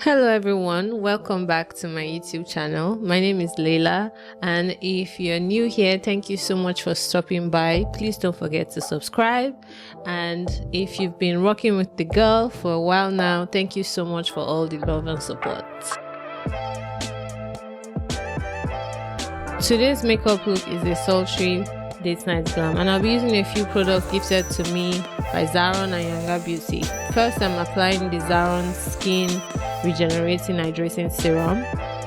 Hello everyone, welcome back to my YouTube channel. My name is Layla, and if you're new here, thank you so much for stopping by. Please don't forget to subscribe, and if you've been rocking with the girl for a while now, thank you so much for all the love and support. Today's makeup look is a sultry date night glam, and I'll be using a few products gifted to me by Zaron and Yanga Beauty. First, I'm applying the Zaron Skin Regenerating Hydrating Serum.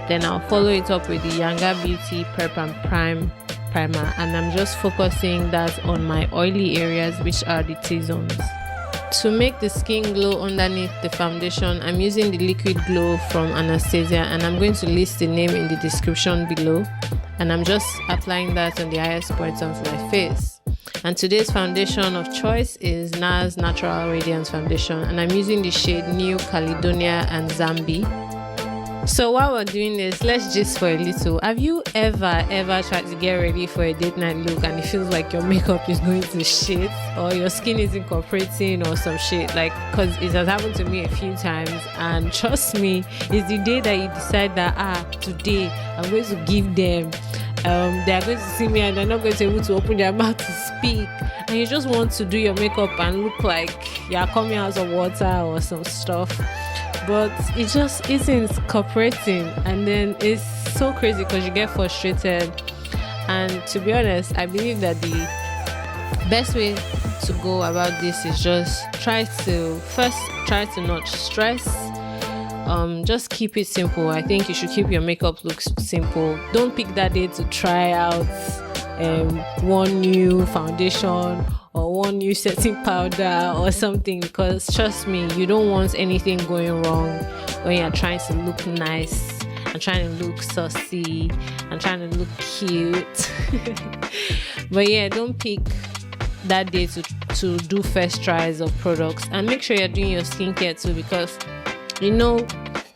Then I'll follow it up with the Yanga Beauty Prep and Prime Primer, and I'm just focusing that on my oily areas, which are the T-zones. To make the skin glow underneath the foundation, I'm using the Liquid Glow from Anastasia, and I'm going to list the name in the description below. And I'm just applying that on the highest point of my face. And today's foundation of choice is NARS Natural Radiance Foundation, and I'm using the shade New Caledonia and Zambi. So while we're doing this, let's gist for a little. Have you ever tried to get ready for a date night look and it feels like your makeup is going to shit, or your skin isn't cooperating or some shit? Like, cause it has happened to me a few times, and trust me, it's the day that you decide that today I'm going to give them they are going to see me and they're not going to be able to open their mouth to speak, and you just want to do your makeup and look like you're coming out of water or some stuff, but it just isn't cooperating, and then it's so crazy because you get frustrated. And to be honest, I believe that the best way to go about this is just try to not stress. Just keep it simple. I think you should keep your makeup looks simple. Don't pick that day to try out one new foundation or one new setting powder or something, because trust me, you don't want anything going wrong when you're trying to look nice and trying to look saucy and trying to look cute. But yeah, don't pick that day to do first tries of products, and make sure you're doing your skincare too, because you know,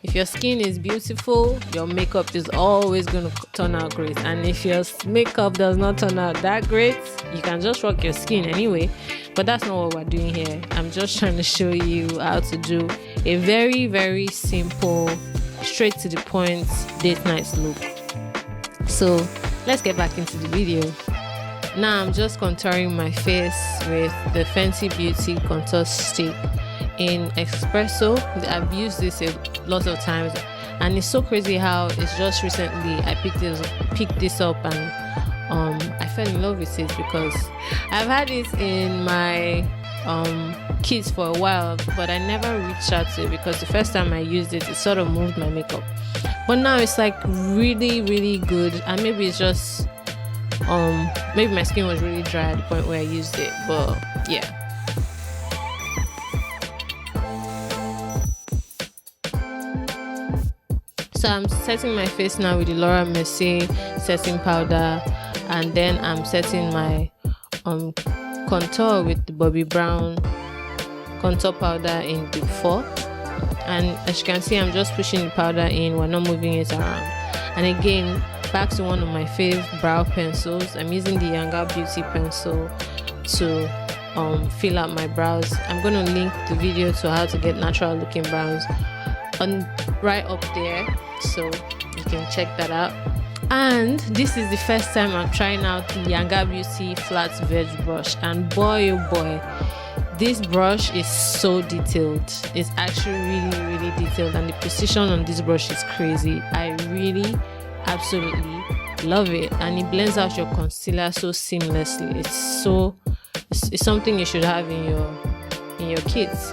if your skin is beautiful, your makeup is always going to turn out great. And if your makeup does not turn out that great, you can just rock your skin anyway. But that's not what we're doing here. I'm just trying to show you how to do a very, very simple, straight to the point date night look. So let's get back into the video. Now I'm just contouring my face with the Fenty Beauty contour stick in espresso. I've used this a lot of times, and it's so crazy how it's just recently I picked this up, and I fell in love with it because I've had it in my kits for a while, but I never reached out to it because the first time I used it sort of moved my makeup. But now it's like really, really good, and maybe it's just maybe my skin was really dry at the point where I used it, but yeah. So I'm setting my face now with the Laura Mercier setting powder, and then I'm setting my contour with the Bobbi Brown contour powder in Deep 4. And as you can see, I'm just pushing the powder in, we're not moving it around. And again, back to one of my favorite brow pencils. I'm using the Yanga Beauty pencil to fill out my brows. I'm going to link the video to how to get natural looking brows right up there, so you can check that out. And this is the first time I'm trying out the Yanga Beauty flat Verge brush, and boy oh boy, this brush is so detailed. It's actually really, really detailed, and the precision on this brush is crazy. I really absolutely love it, and it blends out your concealer so seamlessly. It's something you should have in your kits.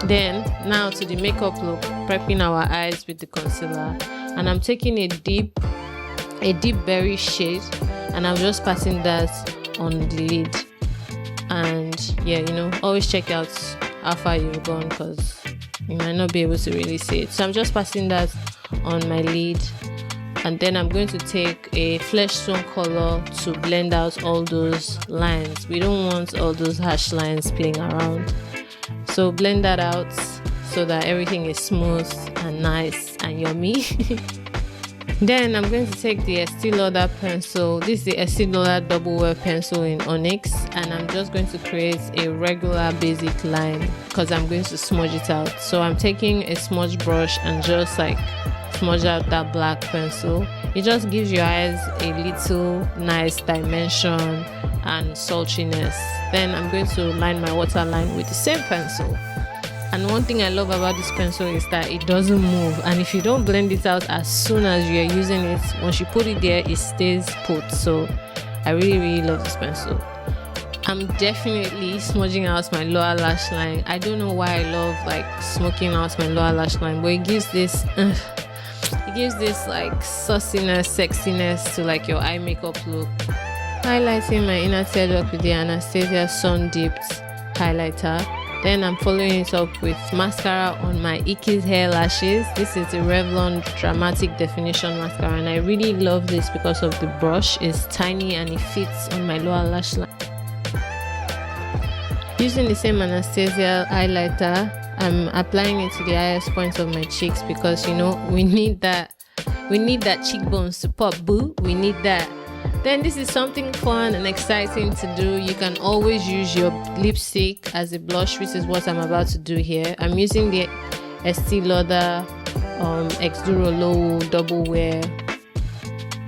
Then now to the makeup look, prepping our eyes with the concealer, and I'm taking a deep berry shade, and I'm just passing that on the lid. And yeah, you know, always check out how far you've gone because you might not be able to really see it. So I'm just passing that on my lid, and then I'm going to take a flesh tone color to blend out all those lines. We don't want all those harsh lines playing around. So blend that out so that everything is smooth and nice and yummy. Then I'm going to take the Estée Lauder pencil. This is the Estée Lauder Double pencil in Onyx, and I'm just going to create a regular basic line because I'm going to smudge it out. So I'm taking a smudge brush and just like smudge out that black pencil. It just gives your eyes a little nice dimension and sultriness. Then I'm going to line my waterline with the same pencil. And one thing I love about this pencil is that it doesn't move, and if you don't blend it out as soon as you are using it, once you put it there, it stays put. So I really love this pencil. I'm definitely smudging out my lower lash line. I don't know why I love like smoking out my lower lash line, but it gives this like sauciness, sexiness to like your eye makeup look. Highlighting my inner teardrop with the Anastasia Sun Dipped highlighter. Then I'm following it up with mascara on my Icky's hair lashes. This is the Revlon Dramatic Definition Mascara, and I really love this because of the brush. It's tiny and it fits on my lower lash line. Using the same Anastasia highlighter, I'm applying it to the highest points of my cheeks because, you know, we need that cheekbones to pop, boo. We need that. Then this is something fun and exciting to do. You can always use your lipstick as a blush, which is what I'm about to do here. I'm using the Estée Lauder X-Duro Low Double Wear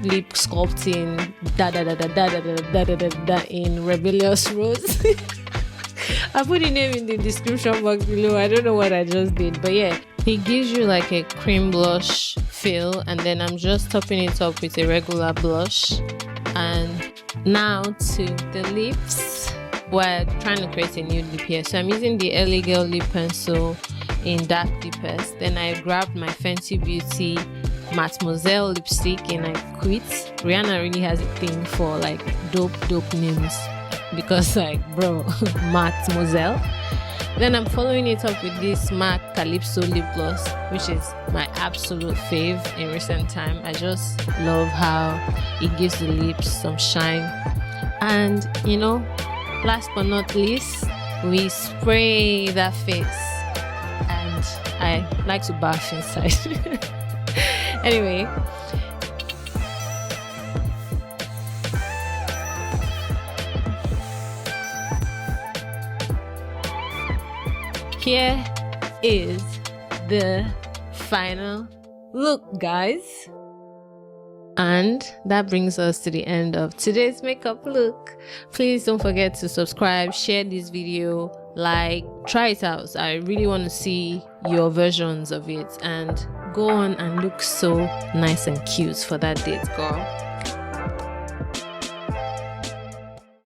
Lip Sculpting in Rebellious Rose. I'll put the name in the description box below. I don't know what I just did, but yeah, it gives you like a cream blush feel, and then I'm just topping it up with a regular blush. And now to the lips. We're trying to create a nude lip here, so I'm using the LA Girl lip pencil in dark deepest. Then I grabbed my Fenty Beauty Mademoiselle lipstick and I quit. Rihanna really has a thing for like dope names because like bro, Mademoiselle. Then I'm following it up with this MAC Calypso lip gloss, which is my absolute fave in recent time. I just love how it gives the lips some shine. And you know, last but not least, we spray that face, and I like to bath inside. Anyway, here is the final look, guys. And that brings us to the end of today's makeup look. Please don't forget to subscribe, share this video, like, try it out. I really want to see your versions of it, and go on and look so nice and cute for that date, girl.